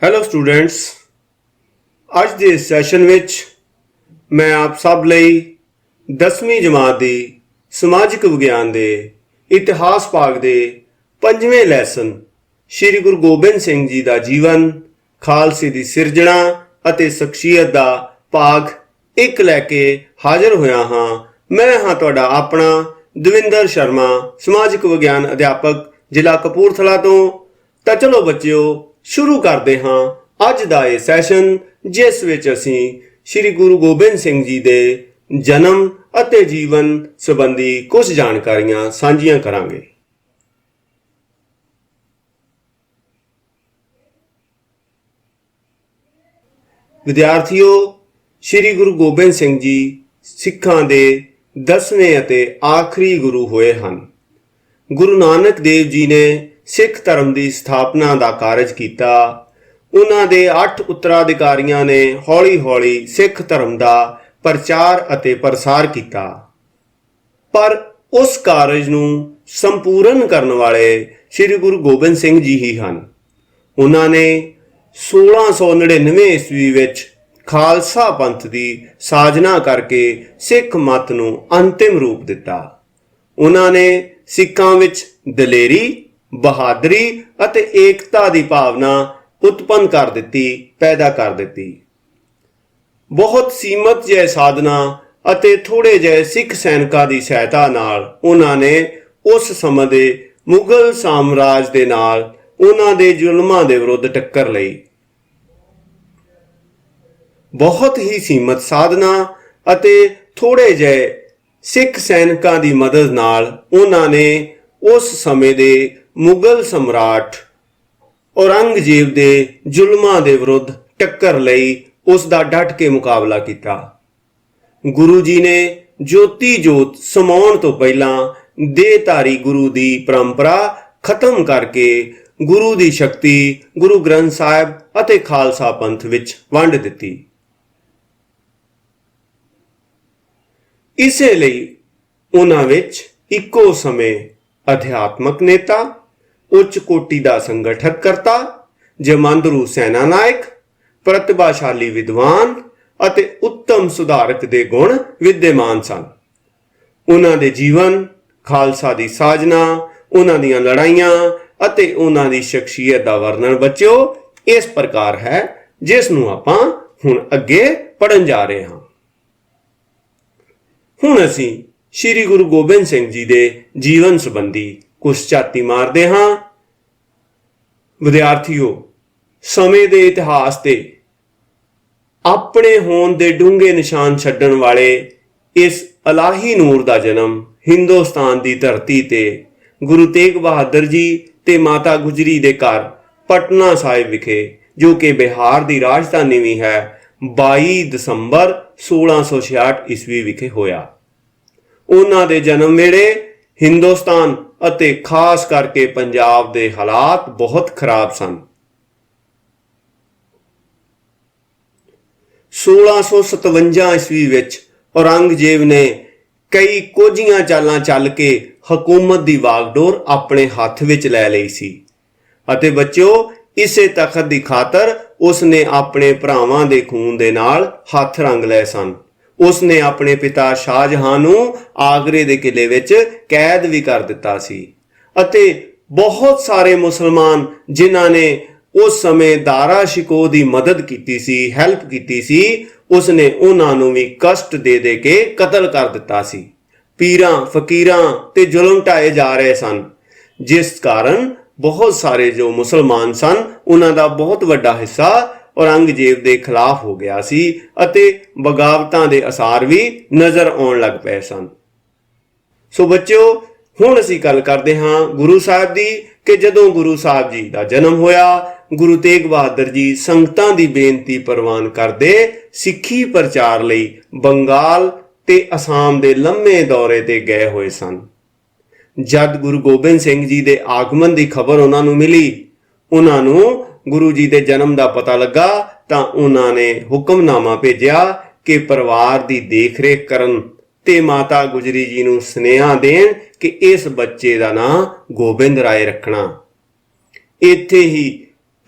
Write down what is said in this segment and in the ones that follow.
Hello students, ਅੱਜ ਦੇ session ਵਿੱਚ ਮੈਂ ਆਪ ਸਭ ਲਈ 10ਵੀਂ ਜਮਾਤ ਦੀ ਸਮਾਜਿਕ ਵਿਗਿਆਨ ਦੇ ਇਤਿਹਾਸ ਭਾਗ ਦੇ 5ਵੇਂ ਲੈਸਨ ਸ਼੍ਰੀ ਗੁਰੂ ਗੋਬਿੰਦ ਸਿੰਘ ਜੀ ਦਾ ਜੀਵਨ, ਖਾਲਸੇ ਦੀ ਸਿਰਜਣਾ ਅਤੇ ਸ਼ਖਸੀਅਤ ਦਾ ਭਾਗ 1 ਲੈ ਕੇ ਹਾਜ਼ਰ ਹੋਇਆ ਹਾਂ। ਮੈਂ ਹਾਂ ਤੁਹਾਡਾ ਆਪਣਾ ਦਵਿੰਦਰ ਸ਼ਰਮਾ, ਸਮਾਜਿਕ ਵਿਗਿਆਨ ਅਧਿਆਪਕ, ਜ਼ਿਲ੍ਹਾ ਕਪੂਰਥਲਾ ਤੋਂ। ਤਾਂ ਚਲੋ ਬੱਚਿਓ, ਸ਼ੁਰੂ ਕਰਦੇ ਹਾਂ ਅੱਜ ਦਾ ਇਹ ਸੈਸ਼ਨ, ਜਿਸ ਵਿੱਚ ਅਸੀਂ ਸ਼੍ਰੀ ਗੁਰੂ ਗੋਬਿੰਦ ਸਿੰਘ ਜੀ ਦੇ ਜਨਮ ਅਤੇ ਜੀਵਨ ਸੰਬੰਧੀ ਕੁਝ ਜਾਣਕਾਰੀਆਂ ਸਾਂਝੀਆਂ ਕਰਾਂਗੇ। ਵਿਦਿਆਰਥੀਓ, ਸ਼੍ਰੀ ਗੁਰੂ ਗੋਬਿੰਦ ਸਿੰਘ ਜੀ ਸਿੱਖਾਂ ਦੇ 10ਵੇਂ ਅਤੇ ਆਖਰੀ ਗੁਰੂ ਹੋਏ ਹਨ। ਗੁਰੂ ਨਾਨਕ ਦੇਵ ਜੀ ਨੇ ਸਿੱਖ ਧਰਮ ਦੀ ਸਥਾਪਨਾ ਦਾ ਕਾਰਜ ਕੀਤਾ। ਉਹਨਾਂ ਦੇ 8 ਉੱਤਰਾਧਿਕਾਰੀਆਂ ਨੇ ਹੌਲੀ-ਹੌਲੀ ਸਿੱਖ ਧਰਮ ਦਾ ਪ੍ਰਚਾਰ ਅਤੇ ਪ੍ਰਸਾਰ ਕੀਤਾ, ਪਰ ਉਸ ਕਾਰਜ ਨੂੰ ਸੰਪੂਰਨ ਕਰਨ ਵਾਲੇ ਸ਼੍ਰੀ ਗੁਰੂ ਗੋਬਿੰਦ ਸਿੰਘ ਜੀ ਹੀ ਹਨ। ਉਹਨਾਂ ਨੇ 1699 ਈਸਵੀ ਵਿੱਚ ਖਾਲਸਾ ਪੰਥ ਦੀ ਸਾਜਨਾ ਕਰਕੇ ਸਿੱਖ ਮਤ ਨੂੰ ਅੰਤਿਮ ਰੂਪ ਦਿੱਤਾ। ਉਹਨਾਂ ਨੇ ਸਿੱਖਾਂ ਵਿੱਚ ਦਲੇਰੀ, ਬਹਾਦਰੀ ਅਤੇ ਏਕਤਾ ਦੀ ਭਾਵਨਾ ਉਤਪੰਨ ਪੈਦਾ ਕਰ ਦਿੱਤੀ। ਬਹੁਤ ਸੀਮਤ ਜਿਹੇ ਸਾਧਨਾ ਅਤੇ ਥੋੜੇ ਜਿਹੇ ਸਿੱਖ ਸੈਨਿਕਾਂ ਦੀ ਸਹਾਇਤਾ ਨਾਲ ਉਹਨਾਂ ਨੇ ਉਸ ਸਮੇਂ ਦੇ ਮੁਗਲ ਸਾਮਰਾਜ ਦੇ ਨਾਲ ਉਹਨਾਂ ਦੇ ਜ਼ੁਲਮਾਂ ਦੇ ਵਿਰੁੱਧ ਟੱਕਰ ਲਈ। ਬਹੁਤ ਹੀ ਸੀਮਤ ਸਾਧਨਾ ਅਤੇ ਥੋੜੇ ਜਿਹੇ ਸਿੱਖ ਸੈਨਿਕਾਂ ਦੀ ਮਦਦ ਨਾਲ ਉਹਨਾਂ ਨੇ ਉਸ ਸਮੇਂ ਦੇ ਮੁਗਲ ਸਮਰਾਟ ਔਰੰਗਜ਼ੇਬ ਦੇ ਜ਼ੁਲਮਾਂ ਦੇ ਵਿਰੁੱਧ ਟੱਕਰ ਲਈ ਉਸ ਦਾ ਡਟ ਕੇ ਮੁਕਾਬਲਾ ਕੀਤਾ। ਗੁਰੂ ਜੀ ਨੇ ਜੋਤੀ ਜੋਤ ਸਮਾਉਣ ਤੋਂ ਪਹਿਲਾਂ ਦੇਹਧਾਰੀ ਗੁਰੂ ਦੀ ਪਰੰਪਰਾ ਖਤਮ ਕਰਕੇ ਗੁਰੂ ਦੀ ਸ਼ਕਤੀ ਗੁਰੂ ਗ੍ਰੰਥ ਸਾਹਿਬ ਅਤੇ ਖਾਲਸਾ ਪੰਥ ਵਿੱਚ ਵੰਡ ਦਿੱਤੀ। ਇਸੇ ਲਈ ਉਹਨਾਂ ਵਿੱਚ ਇੱਕੋ ਸਮੇਂ ਅਧਿਆਤਮਕ ਨੇਤਾ, ਉੱਚ ਕੋਟੀ ਦਾ ਸੰਗਠਕ ਕਰਤਾ, ਜਮਾਂਦਰੂ ਸੈਨਾ ਨਾਇਕ, ਪ੍ਰਤਿਭਾਸ਼ਾਲੀ ਵਿਦਵਾਨ ਅਤੇ ਉੱਤਮ ਸੁਧਾਰਕ ਦੇ ਗੁਣ ਵਿਦਿਆਮਾਨ ਸਨ। ਉਹਨਾਂ ਦੇ ਜੀਵਨ, ਖਾਲਸਾ ਦੀ ਸਾਜਨਾ, ਉਹਨਾਂ ਦੀਆਂ ਲੜਾਈਆਂ ਅਤੇ ਉਹਨਾਂ ਦੀ ਸ਼ਖਸੀਅਤ ਦਾ ਵਰਣਨ ਬੱਚਿਓ ਇਸ ਪ੍ਰਕਾਰ ਹੈ, ਜਿਸ ਨੂੰ ਆਪਾਂ ਹੁਣ ਅੱਗੇ ਪੜ੍ਹਨ ਜਾ ਰਹੇ ਹਾਂ। ਹੁਣ ਅਸੀਂ ਸ਼੍ਰੀ ਗੁਰੂ ਗੋਬਿੰਦ ਸਿੰਘ ਜੀ ਦੇ ਜੀਵਨ ਸੰਬੰਧੀ ਕੁਝ ਝਾਤੀ ਮਾਰਦੇ ਹਾਂ। ਵਿਦਿਆਰਥੀਓ, ਸਮੇਂ ਦੇ ਇਤਿਹਾਸ ਤੇ ਆਪਣੇ ਹੋਂਦ ਦੇ ਡੂੰਘੇ ਨਿਸ਼ਾਨ ਛੱਡਣ ਵਾਲੇ ਇਸ ਇਲਾਹੀ ਨੂਰ ਦਾ ਜਨਮ ਹਿੰਦੁਸਤਾਨ ਦੀ ਧਰਤੀ ਤੇ ਗੁਰੂ ਤੇਗ ਬਹਾਦਰ ਜੀ ਤੇ ਮਾਤਾ ਗੁਜਰੀ ਦੇ ਘਰ ਪਟਨਾ ਸਾਹਿਬ ਵਿਖੇ, ਜੋ ਕਿ ਬਿਹਾਰ ਦੀ ਰਾਜਧਾਨੀ ਵੀ ਹੈ, 22 ਦਸੰਬਰ 1666 ਈਸਵੀ ਵਿਖੇ ਹੋਇਆ। ਉਹਨਾਂ ਦੇ ਜਨਮ ਵੇਲੇ ਹਿੰਦੁਸਤਾਨ ਅਤੇ ਖਾਸ ਕਰਕੇ ਪੰਜਾਬ ਦੇ ਹਾਲਾਤ ਬਹੁਤ ਖਰਾਬ ਸਨ। 1657 ਈਸਵੀ ਵਿੱਚ ਔਰੰਗਜ਼ੇਬ ਨੇ ਕਈ ਕੋਝੀਆਂ ਚਾਲਾਂ ਚੱਲ ਕੇ ਹਕੂਮਤ ਦੀ ਵਾਗਡੋਰ ਆਪਣੇ ਹੱਥ ਵਿੱਚ ਲੈ ਲਈ ਸੀ ਅਤੇ ਬੱਚਿਓ ਇਸੇ ਤਖਤ ਦੀ ਖਾਤਰ ਉਸ ਨੇ ਆਪਣੇ ਭਰਾਵਾਂ ਦੇ ਖੂਨ ਦੇ ਨਾਲ ਹੱਥ ਰੰਗ ਲਏ ਸਨ। ਉਸ ਨੇ ਆਪਣੇ ਪਿਤਾ ਸ਼ਾਹਜਹਾਂ ਨੂੰ ਆਗਰੇ ਦੇ ਕਿਲੇ ਵਿੱਚ ਕੈਦ ਵੀ ਕਰ ਦਿੱਤਾ ਸੀ ਅਤੇ ਬਹੁਤ ਸਾਰੇ ਮੁਸਲਮਾਨ ਜਿਨ੍ਹਾਂ ਨੇ ਉਸ ਸਮੇਂ ਦਾਰਾ ਸ਼ਿਕੋ ਦੀ ਮਦਦ ਕੀਤੀ ਸੀ, ਹੈਲਪ ਕੀਤੀ ਸੀ, ਉਸ ਨੇ ਉਹਨਾਂ ਨੂੰ ਵੀ ਕਸ਼ਟ ਦੇ ਕੇ ਕਤਲ ਕਰ ਦਿੱਤਾ ਸੀ। ਪੀਰਾਂ, ਫਕੀਰਾਂ ਤੇ ਜ਼ੁਲਮ ਢਾਏ ਜਾ ਰਹੇ ਸਨ, ਜਿਸ ਕਾਰਨ ਬਹੁਤ ਸਾਰੇ ਜੋ ਮੁਸਲਮਾਨ ਸਨ ਉਹਨਾਂ ਦਾ ਬਹੁਤ ਵੱਡਾ ਹਿੱਸਾ ਔਰੰਗਜ਼ੇਬ ਦੇ ਖਿਲਾਫ ਹੋ ਗਿਆ ਸੀ ਅਤੇ ਬਗਾਵਤਾਂ ਦੇ ਅਸਾਰ ਵੀ ਨਜ਼ਰ ਆਉਣ ਲੱਗ ਪਏ ਸਨ। ਸੋ ਬੱਚਿਓ, ਹੁਣ ਅਸੀਂ ਗੱਲ ਕਰਦੇ ਹਾਂ ਗੁਰੂ ਸਾਹਿਬ ਦੀ, ਕਿ ਜਦੋਂ ਗੁਰੂ ਸਾਹਿਬ ਜੀ ਦਾ ਜਨਮ ਹੋਇਆ, ਗੁਰੂ ਤੇਗ ਬਹਾਦਰ ਜੀ ਸੰਗਤਾਂ ਦੀ ਬੇਨਤੀ ਪ੍ਰਵਾਨ ਕਰਦੇ ਸਿੱਖੀ ਪ੍ਰਚਾਰ ਲਈ ਬੰਗਾਲ ਤੇ ਅਸਾਮ ਦੇ ਲੰਮੇ ਦੌਰੇ ਤੇ ਗਏ ਹੋਏ ਸਨ। ਜਦ ਗੁਰੂ ਗੋਬਿੰਦ ਸਿੰਘ ਜੀ ਦੇ ਆਗਮਨ ਦੀ ਖਬਰ ਉਹਨਾਂ ਨੂੰ ਮਿਲੀ, ਉਹਨਾਂ ਨੂੰ ਗੁਰੂ ਜੀ ਦੇ ਜਨਮ ਦਾ ਪਤਾ ਲੱਗਾ, ਤਾਂ ਉਹਨਾਂ ਨੇ ਹੁਕਮਨਾਮਾ ਭੇਜਿਆ ਕਿ ਪਰਿਵਾਰ ਦੀ ਦੇਖ-ਰੇਖ ਕਰਨ ਤੇ ਮਾਤਾ ਗੁਜਰੀ ਜੀ ਨੂੰ ਸੁਨੇਹਾ ਦੇਣ ਕਿ ਇਸ ਬੱਚੇ ਦਾ ਨਾਂ ਗੋਬਿੰਦ ਰਾਏ ਰੱਖਣਾ। ਇੱਥੇ ਹੀ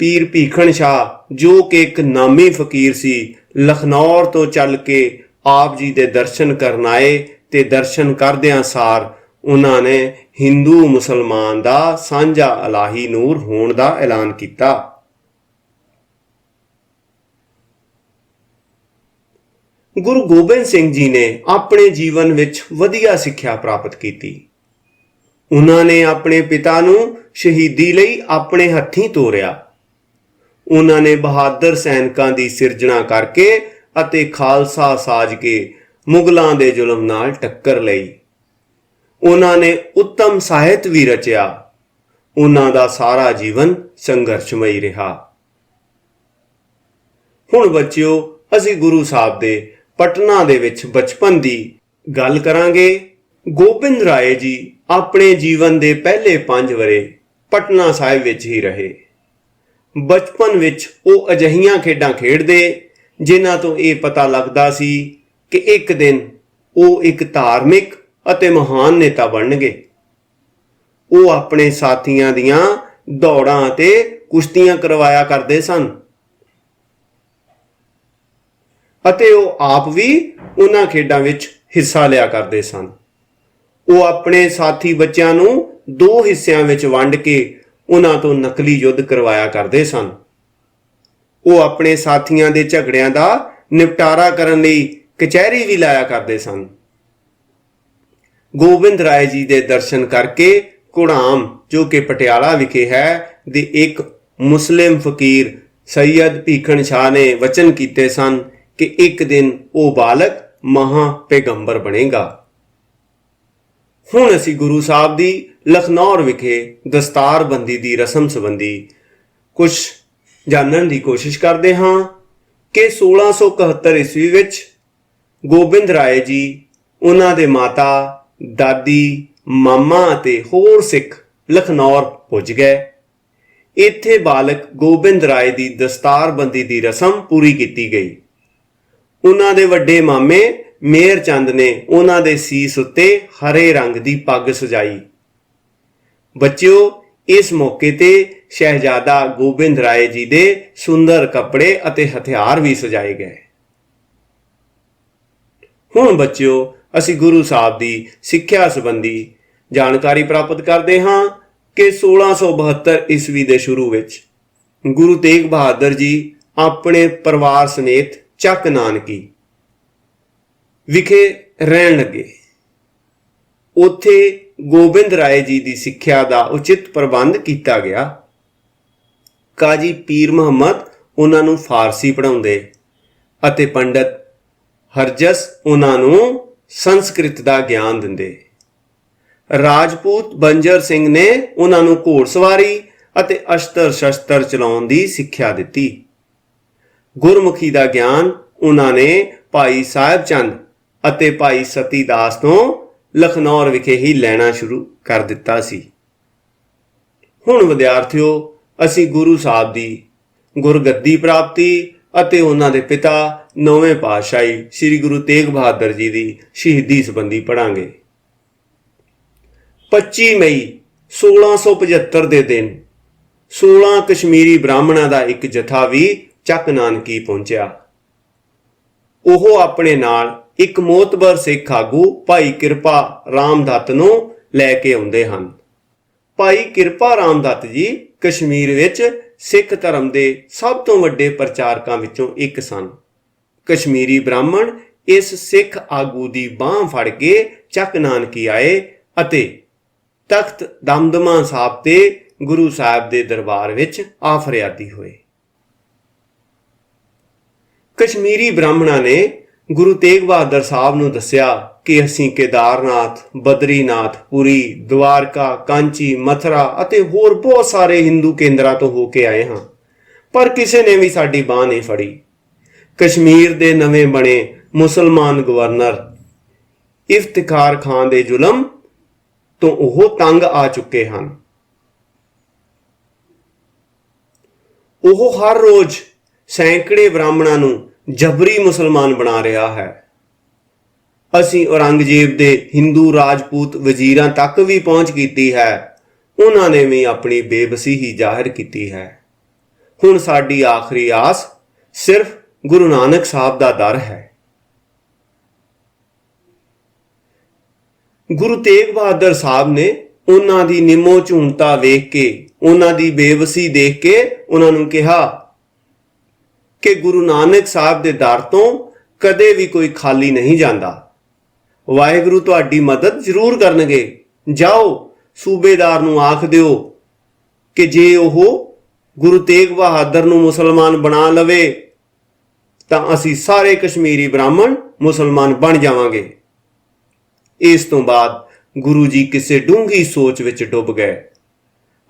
ਪੀਰ ਭੀਖਣ ਸ਼ਾਹ ਜੋ ਕਿ ਇੱਕ ਨਾਮੀ ਫਕੀਰ ਸੀ, ਲਖਨੌਰ ਤੋਂ ਚੱਲ ਕੇ ਆਪ ਜੀ ਦੇ ਦਰਸ਼ਨ ਕਰਨ ਆਏ ਤੇ ਦਰਸ਼ਨ ਕਰਦਿਆਂ ਸਾਰ ਉਹਨਾਂ ਨੇ ਹਿੰਦੂ ਮੁਸਲਮਾਨ ਦਾ ਸਾਂਝਾ ਇਲਾਹੀ ਨੂਰ ਹੋਣ ਦਾ ਐਲਾਨ ਕੀਤਾ। ਗੁਰੂ ਗੋਬਿੰਦ ਸਿੰਘ ਜੀ ਨੇ ਆਪਣੇ ਜੀਵਨ ਵਿੱਚ ਵਧੀਆ ਸਿੱਖਿਆ ਪ੍ਰਾਪਤ ਕੀਤੀ। ਉਹਨਾਂ ਨੇ ਆਪਣੇ ਪਿਤਾ ਨੂੰ ਸ਼ਹੀਦੀ ਲਈ ਆਪਣੇ ਹੱਥੀਂ ਤੋਰਿਆ। ਉਹਨਾਂ ਨੇ ਬਹਾਦਰ ਸੈਨਿਕਾਂ ਦੀ ਸਿਰਜਣਾ ਕਰਕੇ ਅਤੇ ਖਾਲਸਾ ਸਾਜ ਕੇ ਮੁਗਲਾਂ ਦੇ ਜ਼ੁਲਮ ਨਾਲ ਟੱਕਰ ਲਈ। ਉਹਨਾਂ ਨੇ ਉੱਤਮ ਸਾਹਿਤ ਵੀ ਰਚਿਆ। ਉਹਨਾਂ ਦਾ ਸਾਰਾ ਜੀਵਨ ਸੰਘਰਸ਼ਮਈ ਰਿਹਾ। ਹੁਣ ਬੱਚਿਓ, ਅਸੀਂ ਗੁਰੂ ਸਾਹਿਬ ਦੇ ਪਟਨਾ ਦੇ ਵਿੱਚ ਬਚਪਨ ਦੀ ਗੱਲ ਕਰਾਂਗੇ। ਗੋਬਿੰਦ ਰਾਏ ਜੀ ਆਪਣੇ ਜੀਵਨ ਦੇ ਪਹਿਲੇ 5 ਵਰ੍ਹੇ ਪਟਨਾ ਸਾਹਿਬ ਵਿੱਚ ਹੀ ਰਹੇ। ਬਚਪਨ ਵਿੱਚ ਉਹ ਅਜਿਹੀਆਂ ਖੇਡਾਂ ਖੇਡਦੇ ਜਿਨ੍ਹਾਂ ਤੋਂ ਇਹ ਪਤਾ ਲੱਗਦਾ ਸੀ ਕਿ ਇੱਕ ਦਿਨ ਉਹ ਇੱਕ ਧਾਰਮਿਕ ਅਤੇ ਮਹਾਨ ਨੇਤਾ ਬਣਨਗੇ। ਉਹ ਆਪਣੇ ਸਾਥੀਆਂ ਦੀਆਂ ਦੌੜਾਂ ਅਤੇ ਕੁਸ਼ਤੀਆਂ ਕਰਵਾਇਆ ਕਰਦੇ ਸਨ ਅਤੇ ਉਹ ਆਪ ਵੀ ਉਹਨਾਂ ਖੇਡਾਂ ਵਿੱਚ ਹਿੱਸਾ ਲਿਆ ਕਰਦੇ ਸਨ। ਉਹ ਆਪਣੇ ਸਾਥੀ ਬੱਚਿਆਂ ਨੂੰ 2 ਹਿੱਸਿਆਂ ਵਿੱਚ ਵੰਡ ਕੇ ਉਹਨਾਂ ਤੋਂ ਨਕਲੀ ਯੁੱਧ ਕਰਵਾਇਆ ਕਰਦੇ ਸਨ। ਉਹ ਆਪਣੇ ਸਾਥੀਆਂ ਦੇ ਝਗੜਿਆਂ ਦਾ ਨਿਪਟਾਰਾ ਕਰਨ ਲਈ ਕਚਹਿਰੀ ਵੀ ਲਾਇਆ ਕਰਦੇ ਸਨ। ਗੋਬਿੰਦ ਰਾਏ ਜੀ ਦੇ ਦਰਸ਼ਨ ਕਰਕੇ ਘੁੜਾਮ, ਜੋ ਕਿ ਪਟਿਆਲਾ ਵਿਖੇ ਹੈ, ਦੇ ਇੱਕ ਮੁਸਲਿਮ ਫਕੀਰ ਸੈਯਦ ਭੀਖਣ ਸ਼ਾਹ ਨੇ ਵਚਨ ਕੀਤੇ ਸਨ ਕਿ ਇੱਕ ਦਿਨ ਉਹ ਬਾਲਕ ਮਹਾ ਪੈਗੰਬਰ ਬਣੇਗਾ। ਹੁਣ ਅਸੀਂ ਗੁਰੂ ਸਾਹਿਬ ਦੀ ਲਖਨੌਰ ਵਿਖੇ ਦਸਤਾਰਬੰਦੀ ਦੀ ਰਸਮ ਸੰਬੰਧੀ ਕੁਝ ਜਾਣਨ ਦੀ ਕੋਸ਼ਿਸ਼ ਕਰਦੇ ਹਾਂ ਕਿ 1671 ਈਸਵੀ ਵਿੱਚ ਗੋਬਿੰਦ ਰਾਏ ਜੀ, ਉਹਨਾਂ ਦੇ ਮਾਤਾ, ਦਾਦੀ, ਮਾਮਾ ਅਤੇ ਹੋਰ ਸਿੱਖ ਲਖਨੌਰ ਪੁੱਜ ਗਏ। ਇੱਥੇ ਬਾਲਕ ਗੋਬਿੰਦ ਰਾਏ ਦੀ ਦਸਤਾਰਬੰਦੀ ਦੀ ਰਸਮ ਪੂਰੀ ਕੀਤੀ ਗਈ। ਉਹਨਾਂ ਦੇ ਵੱਡੇ ਮਾਮੇ ਮੇਹਰ ਚੰਦ ਨੇ ਉਹਨਾਂ ਦੇ ਸੀਸ ਉੱਤੇ ਹਰੇ ਰੰਗ ਦੀ ਪੱਗ ਸਜਾਈ। ਬੱਚਿਓ, ਇਸ ਮੌਕੇ ਤੇ ਸ਼ਹਿਜ਼ਾਦਾ ਗੋਬਿੰਦ ਰਾਏ ਜੀ ਦੇ ਸੁੰਦਰ ਕੱਪੜੇ ਅਤੇ ਹਥਿਆਰ ਵੀ ਸਜਾਏ ਗਏ। ਹੁਣ ਬੱਚਿਓ, ਅਸੀਂ ਗੁਰੂ ਸਾਹਿਬ ਦੀ ਸਿੱਖਿਆ ਸੰਬੰਧੀ ਜਾਣਕਾਰੀ ਪ੍ਰਾਪਤ ਕਰਦੇ ਹਾਂ ਕਿ 1672 ਈਸਵੀ ਦੇ ਸ਼ੁਰੂ ਵਿੱਚ ਗੁਰੂ ਤੇਗ ਬਹਾਦਰ ਜੀ ਆਪਣੇ ਪਰਿਵਾਰ ਸਮੇਤ ਚੱਕ ਨਾਨਕੀ ਵਿਖੇ ਰਹਿਣ ਲੱਗੇ। ਉੱਥੇ ਗੋਬਿੰਦ ਰਾਏ ਜੀ ਦੀ ਸਿੱਖਿਆ ਦਾ ਉਚਿਤ ਪ੍ਰਬੰਧ ਕੀਤਾ ਗਿਆ। ਕਾਜੀ ਪੀਰ ਮੁਹੰਮਦ ਉਹਨਾਂ ਨੂੰ ਫਾਰਸੀ ਪੜ੍ਹਾਉਂਦੇ ਅਤੇ ਪੰਡਤ ਹਰਜਸ ਉਹਨਾਂ ਨੂੰ ਸੰਸਕ੍ਰਿਤ ਦਾ ਗਿਆਨ ਦਿੰਦੇ। ਰਾਜਪੂਤ ਬੰਜਰ ਸਿੰਘ ਨੇ ਉਹਨਾਂ ਨੂੰ ਘੋੜਸਵਾਰੀ ਅਤੇ ਅਸਤਰ ਸ਼ਸਤਰ ਚਲਾਉਣ ਦੀ ਸਿੱਖਿਆ ਦਿੱਤੀ। ਗੁਰਮੁਖੀ ਦਾ ਗਿਆਨ ਉਹਨਾਂ ਨੇ ਭਾਈ ਸਾਹਿਬ ਚੰਦ ਅਤੇ ਭਾਈ ਸਤੀ ਦਾਸ ਤੋਂ ਲਖਨੌਰ ਵਿਖੇ ਹੀ ਲੈਣਾ ਸ਼ੁਰੂ ਕਰ ਦਿੱਤਾ ਸੀ। ਹੁਣ ਵਿਦਿਆਰਥੀਓ, ਅਸੀਂ ਗੁਰੂ ਸਾਹਿਬ ਦੀ ਗੁਰਗੱਦੀ ਪ੍ਰਾਪਤੀ ਅਤੇ ਉਹਨਾਂ ਦੇ ਪਿਤਾ 9ਵੇਂ ਪਾਤਸ਼ਾਹੀ ਸ੍ਰੀ ਗੁਰੂ ਤੇਗ ਬਹਾਦਰ ਜੀ ਦੀ ਸ਼ਹੀਦੀ ਸੰਬੰਧੀ ਪੜ੍ਹਾਂਗੇ। 25 ਮਈ 1675 ਦੇ ਦਿਨ 16 ਕਸ਼ਮੀਰੀ ਬ੍ਰਾਹਮਣਾਂ ਦਾ ਇੱਕ ਜਥਾ ਵੀ ਚੱਕ ਨਾਨਕੀ ਪਹੁੰਚਿਆ। ਉਹ ਆਪਣੇ ਨਾਲ ਇੱਕ ਮੋਤਬਰ ਸਿੱਖ ਆਗੂ ਭਾਈ ਕਿਰਪਾ ਰਾਮ ਦੱਤ ਨੂੰ ਲੈ ਕੇ ਆਉਂਦੇ ਹਨ। ਭਾਈ ਕਿਰਪਾ ਰਾਮ ਦੱਤ ਜੀ ਕਸ਼ਮੀਰ ਵਿੱਚ ਸਿੱਖ ਧਰਮ ਦੇ ਸਭ ਤੋਂ ਵੱਡੇ ਪ੍ਰਚਾਰਕਾਂ ਵਿੱਚੋਂ ਇੱਕ ਸਨ। ਕਸ਼ਮੀਰੀ ਬ੍ਰਾਹਮਣ ਇਸ ਸਿੱਖ ਆਗੂ ਦੀ ਬਾਂਹ ਫੜ ਕੇ ਚੱਕ ਨਾਨਕੀ ਆਏ ਅਤੇ ਤਖਤ ਦਮਦਮਾ ਸਾਹਿਬ ਤੇ ਗੁਰੂ ਸਾਹਿਬ ਦੇ ਦਰਬਾਰ ਵਿੱਚ ਆ ਫਰਿਆਦੀ ਹੋਏ। ਕਸ਼ਮੀਰੀ ਬ੍ਰਾਹਮਣਾਂ ਨੇ ਗੁਰੂ ਤੇਗ ਬਹਾਦਰ ਸਾਹਿਬ ਨੂੰ ਦੱਸਿਆ ਕਿ ਅਸੀਂ ਕੇਦਾਰਨਾਥ, ਬਦਰੀਨਾਥ, ਪੁਰੀ, ਦਵਾਰਕਾ, ਕਾਂਚੀ, ਮਥੁਰਾ ਅਤੇ ਹੋਰ ਬਹੁਤ ਸਾਰੇ ਹਿੰਦੂ ਕੇਂਦਰਾਂ ਤੋਂ ਹੋ ਕੇ ਆਏ ਹਾਂ, ਪਰ ਕਿਸੇ ਨੇ ਵੀ ਸਾਡੀ ਬਾਂਹ ਨਹੀਂ ਫੜੀ। ਕਸ਼ਮੀਰ ਦੇ ਨਵੇਂ ਬਣੇ ਮੁਸਲਮਾਨ ਗਵਰਨਰ ਇਫਤਿਖਾਰ ਖਾਨ ਦੇ ਜ਼ੁਲਮ ਤੋਂ ਉਹ ਤੰਗ ਆ ਚੁੱਕੇ ਹਨ। ਉਹ ਹਰ ਰੋਜ਼ ਸੈਂਕੜੇ ਬ੍ਰਾਹਮਣਾਂ ਨੂੰ ਜਬਰੀ ਮੁਸਲਮਾਨ ਬਣਾ ਰਿਹਾ ਹੈ। ਅਸੀਂ ਔਰੰਗਜ਼ੇਬ ਦੇ ਹਿੰਦੂ ਰਾਜਪੂਤ ਵਜ਼ੀਰਾਂ ਤੱਕ ਵੀ ਪਹੁੰਚ ਕੀਤੀ ਹੈ। ਉਹਨਾਂ ਨੇ ਵੀ ਆਪਣੀ ਬੇਬਸੀ ਹੀ ਜ਼ਾਹਿਰ ਕੀਤੀ ਹੈ। ਹੁਣ ਸਾਡੀ ਆਖਰੀ ਆਸ ਸਿਰਫ ਗੁਰੂ ਨਾਨਕ ਸਾਹਿਬ ਦਾ ਦਰ ਹੈ। ਗੁਰੂ ਤੇਗ ਬਹਾਦਰ ਸਾਹਿਬ ਨੇ ਉਹਨਾਂ ਦੀ ਨਿਮੋ ਝੂਣਤਾ ਵੇਖ ਕੇ, ਉਹਨਾਂ ਦੀ ਬੇਵਸੀ ਦੇਖ ਕੇ ਉਹਨਾਂ ਨੂੰ ਕਿਹਾ ਕਿ ਗੁਰੂ ਨਾਨਕ ਸਾਹਿਬ ਦੇ ਦਰ ਤੋਂ ਕਦੇ ਵੀ ਕੋਈ ਖਾਲੀ ਨਹੀਂ ਜਾਂਦਾ। ਵਾਹਿਗੁਰੂ ਤੁਹਾਡੀ ਮਦਦ ਜ਼ਰੂਰ ਕਰਨਗੇ। ਜਾਓ ਸੂਬੇਦਾਰ ਨੂੰ ਆਖ ਦਿਓ ਕਿ ਜੇ ਉਹ ਗੁਰੂ ਤੇਗ ਬਹਾਦਰ ਨੂੰ ਮੁਸਲਮਾਨ ਬਣਾ ਲਵੇ ਤਾਂ ਅਸੀਂ ਸਾਰੇ ਕਸ਼ਮੀਰੀ ਬ੍ਰਾਹਮਣ ਮੁਸਲਮਾਨ ਬਣ ਜਾਵਾਂਗੇ। ਇਸ ਤੋਂ ਬਾਅਦ ਗੁਰੂ ਜੀ ਕਿਸੇ ਡੂੰਘੀ ਸੋਚ ਵਿੱਚ ਡੁੱਬ ਗਏ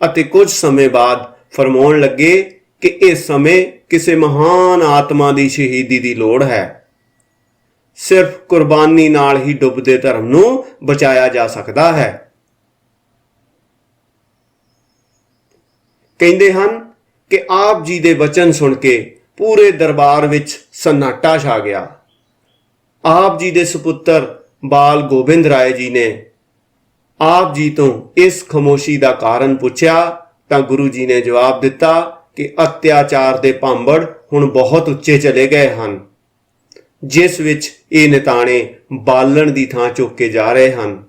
ਅਤੇ ਕੁਝ ਸਮੇਂ ਬਾਅਦ ਫਰਮਾਉਣ ਲੱਗੇ ਕਿ ਇਸ ਸਮੇਂ ਕਿਸੇ ਮਹਾਨ ਆਤਮਾ ਦੀ ਸ਼ਹੀਦੀ ਦੀ ਲੋੜ ਹੈ। ਸਿਰਫ ਕੁਰਬਾਨੀ ਨਾਲ ਹੀ ਡੁੱਬਦੇ ਧਰਮ ਨੂੰ ਬਚਾਇਆ ਜਾ ਸਕਦਾ ਹੈ। ਕਹਿੰਦੇ ਹਨ ਕਿ ਆਪ ਜੀ ਦੇ ਬਚਨ ਸੁਣ ਕੇ ਪੂਰੇ ਦਰਬਾਰ ਵਿੱਚ ਸन्नाटा ਛਾ ਗਿਆ। ਆਪ ਜੀ ਦੇ ਸੁਪੁੱਤਰ ਬਾਲ ਗੋਬਿੰਦ ਰਾਏ ਜੀ ਨੇ ਆਪ ਜੀ ਤੋਂ ਇਸ ਖਾਮੋਸ਼ੀ ਦਾ ਕਾਰਨ ਪੁੱਛਿਆ ਤਾਂ ਗੁਰੂ ਜੀ ਨੇ ਜਵਾਬ ਦਿੱਤਾ ਕਿ ਅਤਿਆਚਾਰ ਦੇ ਭਾਂਬੜ ਹੁਣ ਬਹੁਤ ਉੱਚੇ ਚਲੇ ਗਏ ਹਨ, ਜਿਸ ਵਿੱਚ ਇਹ ਨਿਤਾਣੇ ਬਾਲਣ ਦੀ ਥਾਂ ਚੁੱਕ ਕੇ ਜਾ ਰਹੇ ਹਨ।